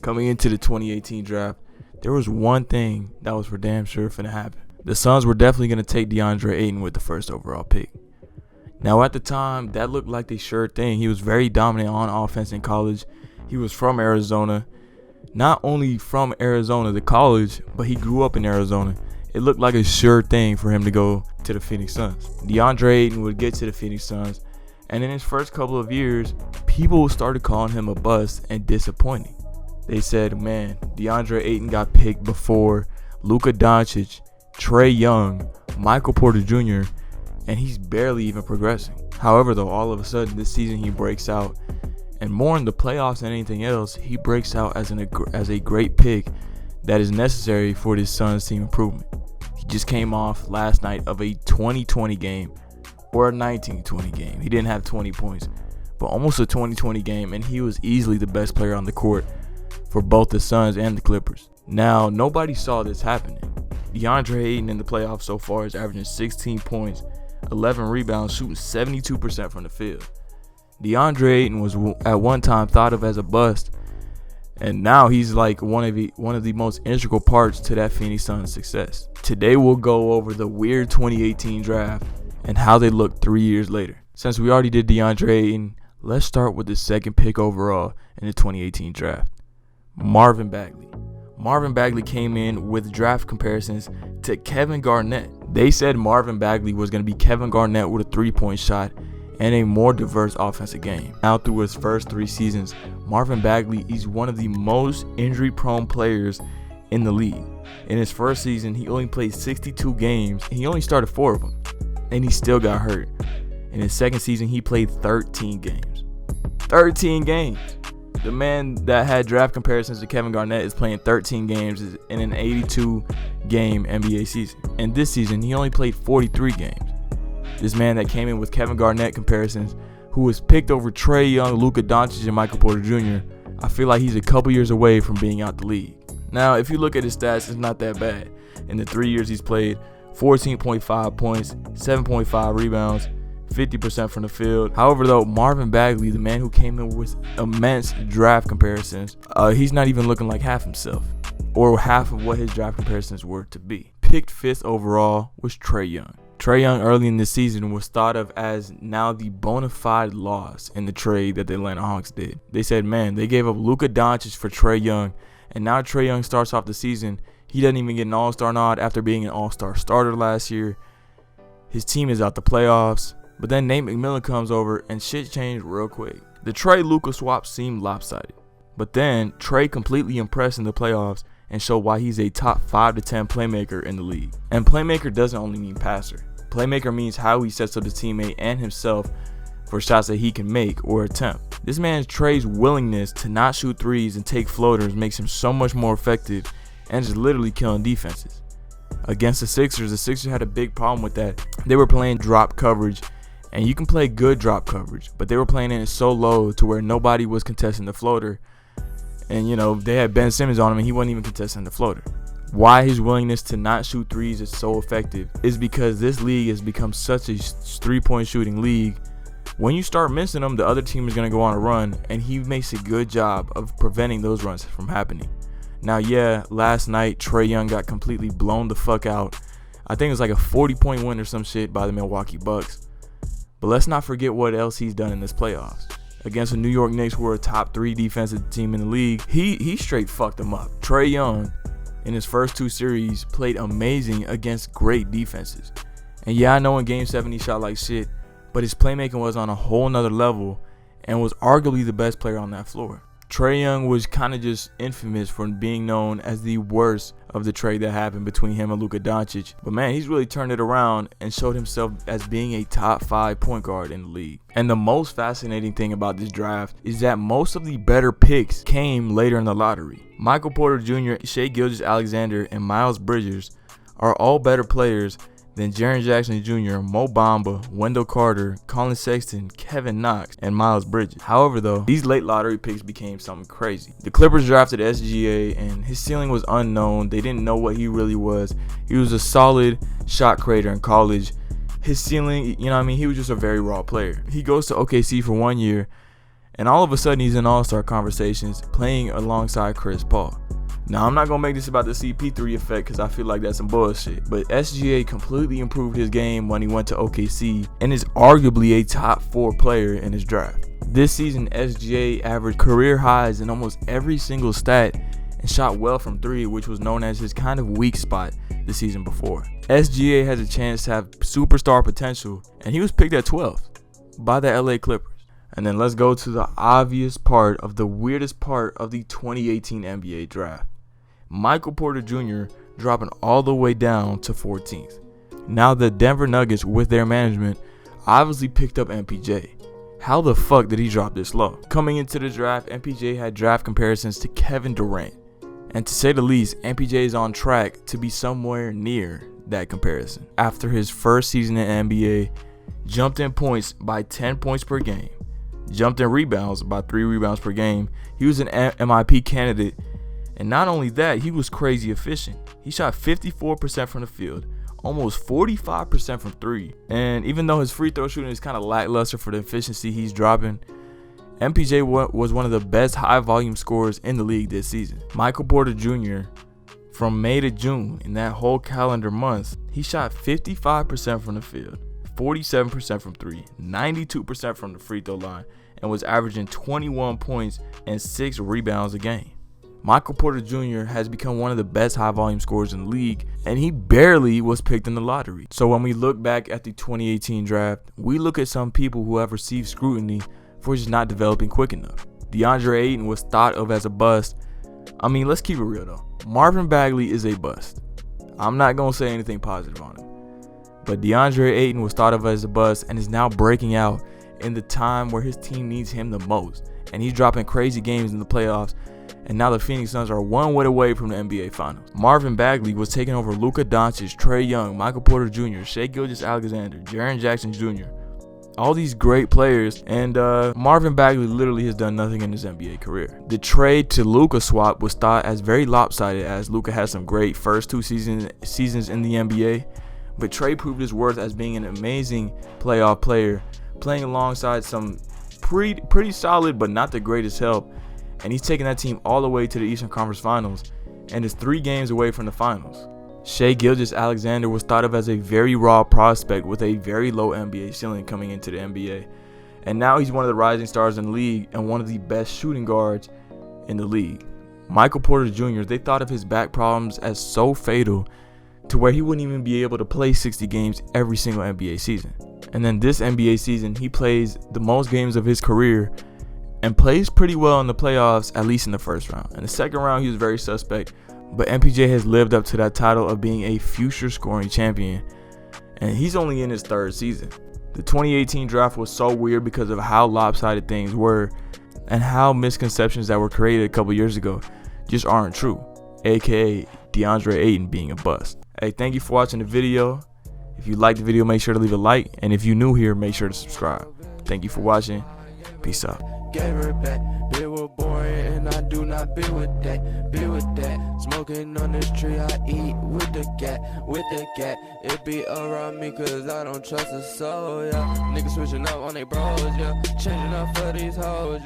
Coming into the 2018 draft, there was one thing that was for damn sure finna happen. The Suns were definitely going to take DeAndre Ayton with the first overall pick. Now, at the time, that looked like the sure thing. He was very dominant on offense in college. He was from Arizona. Not only from Arizona, the college, but he grew up in Arizona. It looked like a sure thing for him to go to the Phoenix Suns. DeAndre Ayton would get to the Phoenix Suns, and in his first couple of years, people started calling him a bust and disappointing. They said, man, DeAndre Ayton got picked before Luka Doncic, Trey Young, Michael Porter Jr., and he's barely even progressing. However, though, all of a sudden this season he breaks out, and more in the playoffs than anything else, he breaks out as a great pick that is necessary for this Suns team improvement. He just came off last night of a 20-20 game, or a 19-20 game. He didn't have 20 points, but almost a 20-20 game, and he was easily the best player on the court for both the Suns and the Clippers. Now, nobody saw this happening. DeAndre Ayton in the playoffs so far is averaging 16 points, 11 rebounds, shooting 72% from the field. DeAndre Ayton was at one time thought of as a bust, and now he's like one of the most integral parts to that Phoenix Suns success. Today we'll go over the weird 2018 draft and how they look 3 years later. Since we already did DeAndre Ayton, let's start with the second pick overall in the 2018 draft. Marvin Bagley. Marvin Bagley came in with draft comparisons to Kevin Garnett. They said Marvin Bagley was going to be Kevin Garnett with a three-point shot and a more diverse offensive game. Now, through his first 3 seasons, Marvin Bagley is one of the most injury-prone players in the league. In his first season, he only played 62 games, and he only started 4 of them, and he still got hurt. In his second season, he played 13 games. 13 games! The man that had draft comparisons to Kevin Garnett is playing 13 games in an 82-game NBA season. And this season, he only played 43 games. This man that came in with Kevin Garnett comparisons, who was picked over Trey Young, Luka Doncic, and Michael Porter Jr., I feel like he's a couple years away from being out the league. Now, if you look at his stats, it's not that bad. In the 3 years he's played, 14.5 points, 7.5 rebounds, 50% from the field. However, though, Marvin Bagley, the man who came in with immense draft comparisons, he's not even looking like half himself, or half of what his draft comparisons were to be. Picked 5th overall was Trey Young. Trey Young early in the season was thought of as now the bona fide loss in the trade that the Atlanta Hawks did. They said, man, they gave up Luka Doncic for Trey Young, and now Trey Young starts off the season. He doesn't even get an all-star nod after being an all-star starter last year. His team is out the playoffs. But then Nate McMillan comes over and shit changed real quick. The Trey-Luka swap seemed lopsided. But then Trey completely impressed in the playoffs and showed why he's a top 5 to 10 playmaker in the league. And playmaker doesn't only mean passer. Playmaker means how he sets up his teammate and himself for shots that he can make or attempt. This man Trey's willingness to not shoot threes and take floaters makes him so much more effective and just literally killing defenses. Against the Sixers had a big problem with that. They were playing drop coverage. And you can play good drop coverage, but they were playing it so low to where nobody was contesting the floater. And, they had Ben Simmons on him, and he wasn't even contesting the floater. Why his willingness to not shoot threes is so effective is because this league has become such a three-point shooting league. When you start missing them, the other team is going to go on a run, and he makes a good job of preventing those runs from happening. Now, yeah, last night, Trey Young got completely blown the fuck out. I think it was like a 40-point win or some shit by the Milwaukee Bucks. But let's not forget what else he's done in this playoffs. Against the New York Knicks, who are a top 3 defensive team in the league, he straight fucked them up. Trey Young, in his first 2 series, played amazing against great defenses. And yeah, I know in Game 7 he shot like shit, but his playmaking was on a whole nother level and was arguably the best player on that floor. Trey Young was kind of just infamous for being known as the worst of the trade that happened between him and Luka Doncic. But man, he's really turned it around and showed himself as being a top 5 point guard in the league. And the most fascinating thing about this draft is that most of the better picks came later in the lottery. Michael Porter Jr., Shai Gilgeous-Alexander, and Miles Bridges are all better players than Jaren Jackson Jr., Mo Bamba, Wendell Carter, Colin Sexton, Kevin Knox, and Miles Bridges. However, though, these late lottery picks became something crazy. The Clippers drafted SGA, and his ceiling was unknown. They didn't know what he really was. He was a solid shot creator in college. His ceiling, he was just a very raw player. He goes to OKC for 1 year, And all of a sudden, he's in all-star conversations, playing alongside Chris Paul. Now, I'm not going to make this about the CP3 effect because I feel like that's some bullshit. But SGA completely improved his game when he went to OKC and is arguably a top 4 player in his draft. This season, SGA averaged career highs in almost every single stat and shot well from 3, which was known as his kind of weak spot the season before. SGA has a chance to have superstar potential, and he was picked at 12th by the LA Clippers. And then let's go to the obvious part of the weirdest part of the 2018 NBA draft. Michael Porter Jr. dropping all the way down to 14th. Now the Denver Nuggets, with their management, obviously picked up MPJ. How the fuck did he drop this low? Coming into the draft, MPJ had draft comparisons to Kevin Durant. And to say the least, MPJ is on track to be somewhere near that comparison. After his first season in the NBA, jumped in points by 10 points per game, jumped in rebounds by 3 rebounds per game. He was an MIP candidate. And not only that, he was crazy efficient. He shot 54% from the field, almost 45% from 3. And even though his free throw shooting is kind of lackluster for the efficiency he's dropping, MPJ was one of the best high volume scorers in the league this season. Michael Porter Jr., from May to June, in that whole calendar month, he shot 55% from the field, 47% from 3, 92% from the free throw line, and was averaging 21 points and 6 rebounds a game. Michael Porter Jr. has become one of the best high-volume scorers in the league, and he barely was picked in the lottery. So when we look back at the 2018 draft, we look at some people who have received scrutiny for just not developing quick enough. DeAndre Ayton was thought of as a bust. I mean, let's keep it real though. Marvin Bagley is a bust. I'm not going to say anything positive on him. But DeAndre Ayton was thought of as a bust and is now breaking out in the time where his team needs him the most. And he's dropping crazy games in the playoffs. And now the Phoenix Suns are one win away from the NBA Finals. Marvin Bagley was taking over Luka Doncic, Trey Young, Michael Porter Jr., Shai Gilgeous-Alexander, Jaren Jackson Jr., all these great players, and Marvin Bagley literally has done nothing in his NBA career. The trade to Luka swap was thought as very lopsided, as Luka had some great first 2 seasons in the NBA, but Trey proved his worth as being an amazing playoff player, playing alongside some pretty solid but not the greatest help. And he's taking that team all the way to the Eastern Conference Finals and is 3 games away from the finals. Shai Gilgeous-Alexander was thought of as a very raw prospect with a very low NBA ceiling coming into the NBA. And now he's one of the rising stars in the league and one of the best shooting guards in the league. Michael Porter Jr., they thought of his back problems as so fatal to where he wouldn't even be able to play 60 games every single NBA season. And then this NBA season, he plays the most games of his career and plays pretty well in the playoffs, at least in the first round. In the second round, he was very suspect, but MPJ has lived up to that title of being a future scoring champion, and he's only in his 3rd season. The 2018 draft was so weird because of how lopsided things were and how misconceptions that were created a couple years ago just aren't true, aka DeAndre Ayton being a bust. Hey, thank you for watching the video. If you liked the video, make sure to leave a like, and if you're new here, make sure to subscribe. Thank you for watching. Peace out. Gave her back, bitch was boring and I do not be with that, smoking on this tree I eat with the cat, it be around me cause I don't trust a soul, yeah, niggas switching up on they bros, yeah, changing up for these hoes, yeah.